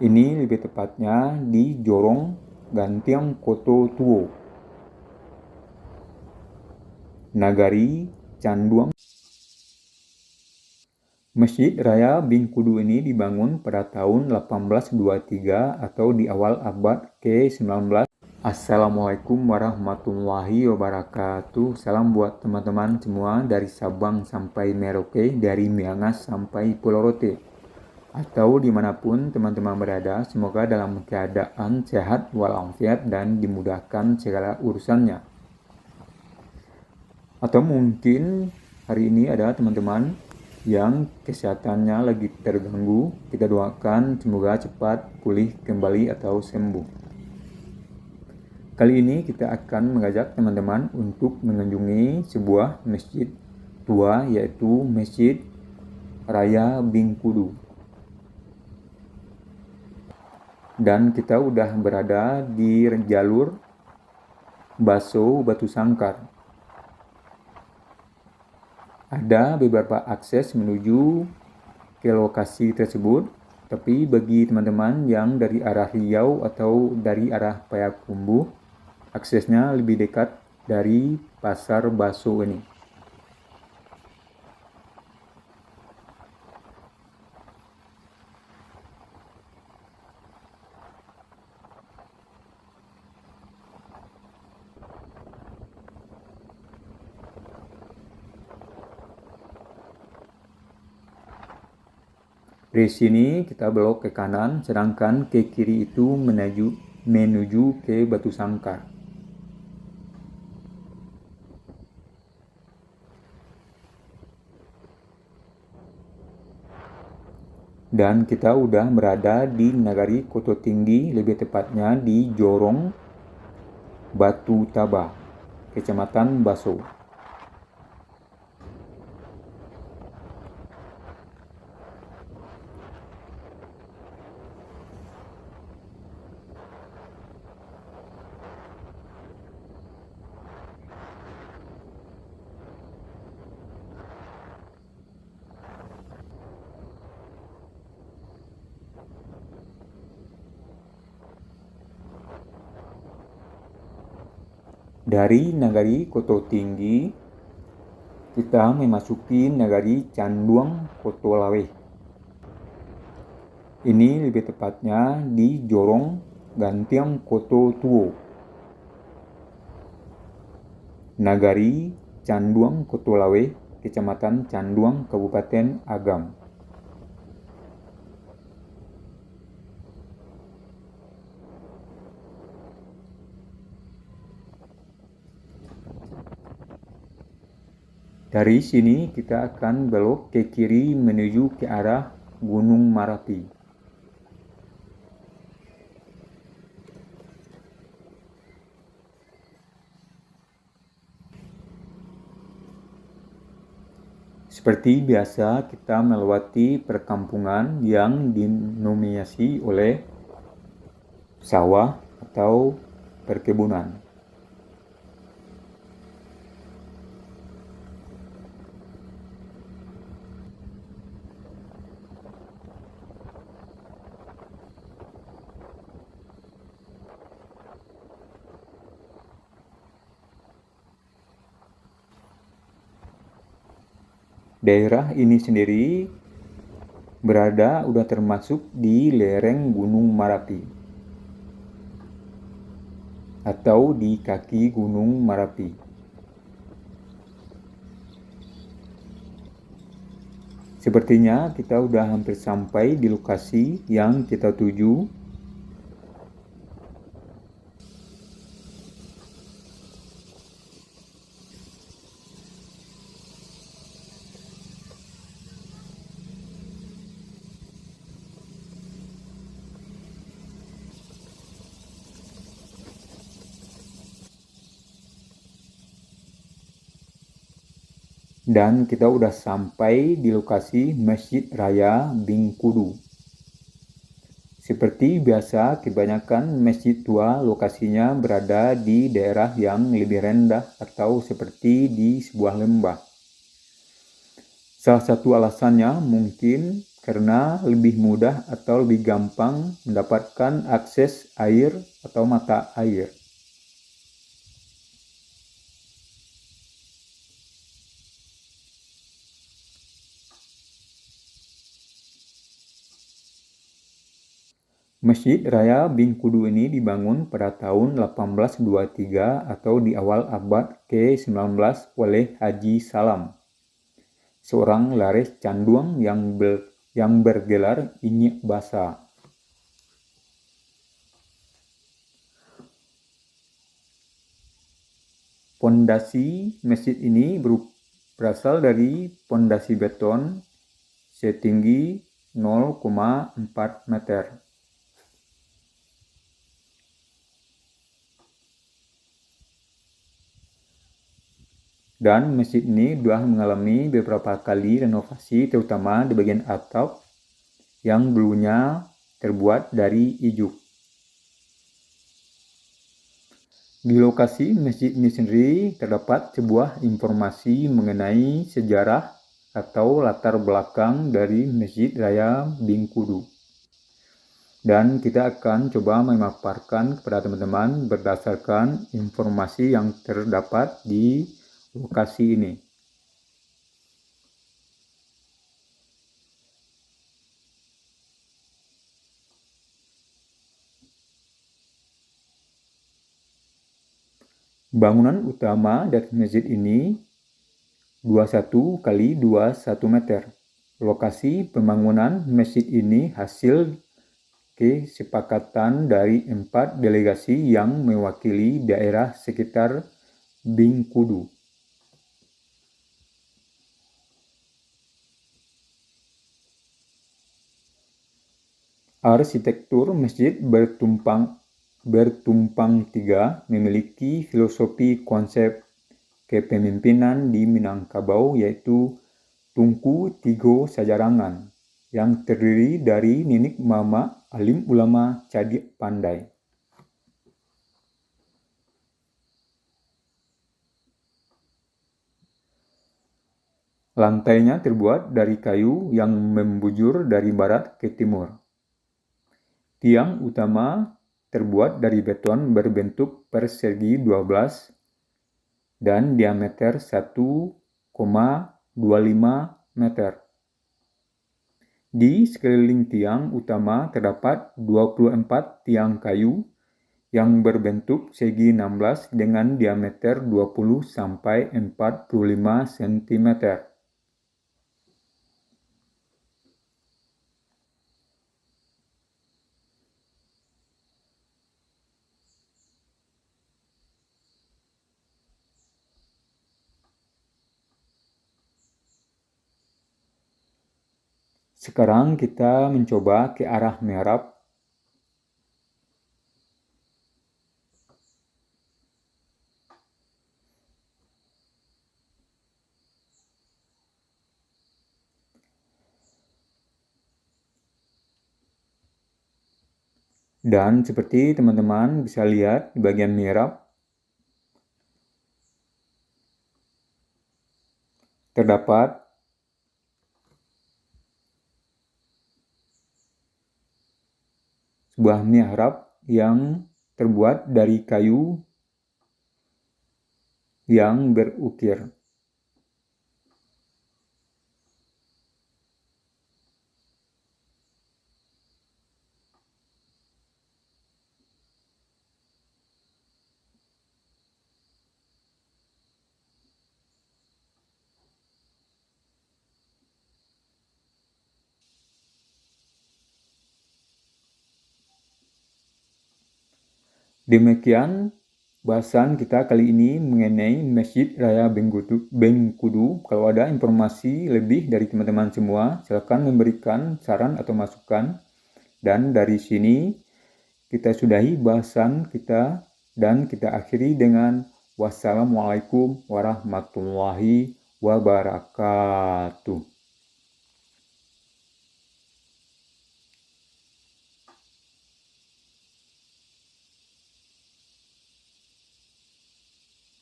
Ini lebih tepatnya di Jorong Gantiang Koto Tuo, Nagari Canduang. Masjid Raya Bingkudu ini dibangun pada tahun 1823 atau di awal abad ke-19. Assalamualaikum warahmatullahi wabarakatuh. Salam buat teman-teman semua dari Sabang sampai Merauke, dari Miangas sampai Pulau Rote, atau dimanapun teman-teman berada. Semoga dalam keadaan sehat walafiat dan dimudahkan segala urusannya. Atau mungkin hari ini ada teman-teman yang kesehatannya lagi terganggu. Kita doakan semoga cepat pulih kembali atau sembuh. Kali ini kita akan mengajak teman-teman untuk mengunjungi sebuah masjid tua, yaitu Masjid Raya Bingkudu. Dan kita udah berada di jalur Baso Batu Sangkar. Ada beberapa akses menuju ke lokasi tersebut, tapi bagi teman-teman yang dari arah Riau atau dari arah Payakumbuh, aksesnya lebih dekat dari Pasar Baso ini. Dari sini kita belok ke kanan, sedangkan ke kiri itu menuju ke Batu Sangkar. Dan kita udah berada di Nagari Koto Tinggi, lebih tepatnya di Jorong Batu Taba, Kecamatan Baso. Dari Nagari Koto Tinggi, kita memasuki Nagari Canduang Koto Lawe. Ini lebih tepatnya di Jorong Gantiang Koto Tuo, Nagari Canduang Koto Lawe, Kecamatan Canduang, Kabupaten Agam. Dari sini kita akan belok ke kiri menuju ke arah Gunung Marapi. Seperti biasa, kita melewati perkampungan yang dinominasi oleh sawah atau perkebunan. Daerah ini sendiri udah termasuk di lereng Gunung Marapi atau di kaki Gunung Marapi. Sepertinya kita udah hampir sampai di lokasi yang kita tuju. Dan kita udah sampai di lokasi Masjid Raya Bingkudu. Seperti biasa, kebanyakan masjid tua lokasinya berada di daerah yang lebih rendah atau seperti di sebuah lembah. Salah satu alasannya mungkin karena lebih mudah atau lebih gampang mendapatkan akses air atau mata air. Masjid Raya Bengkudu ini dibangun pada tahun 1823 atau di awal abad ke-19 oleh Haji Salam, seorang laris canduang yang bergelar Inyi Basa. Pondasi masjid ini berasal dari pondasi beton setinggi 0,4 meter. Dan masjid ini sudah mengalami beberapa kali renovasi, terutama di bagian atap yang dulunya terbuat dari ijuk. Di lokasi masjid ini sendiri terdapat sebuah informasi mengenai sejarah atau latar belakang dari Masjid Raya Bengkudu. Dan kita akan coba memaparkan kepada teman-teman berdasarkan informasi yang terdapat di lokasi ini. Bangunan utama dari masjid ini 21 kali 21 meter. Lokasi pembangunan masjid ini hasil kesepakatan dari 4 delegasi yang mewakili daerah sekitar Bengkudu. Arsitektur masjid bertumpang tiga memiliki filosofi konsep kepemimpinan di Minangkabau, yaitu Tungku Tigo Sajarangan, yang terdiri dari Ninik Mama, alim ulama cadik pandai. Lantainya terbuat dari kayu yang membujur dari barat ke timur. Tiang utama terbuat dari beton berbentuk persegi 12 dan diameter 1,25 meter. Di sekeliling tiang utama terdapat 24 tiang kayu yang berbentuk segi 16 dengan diameter 20 sampai 45 cm. Sekarang kita mencoba ke arah mihrab. Dan seperti teman-teman bisa lihat di bagian mihrab terdapat sebuah mihrab yang terbuat dari kayu yang berukir. Demikian bahasan kita kali ini mengenai Masjid Raya Bengkudu. Kalau ada informasi lebih dari teman-teman semua, silakan memberikan saran atau masukan. Dan dari sini kita sudahi bahasan kita dan kita akhiri dengan wassalamualaikum warahmatullahi wabarakatuh.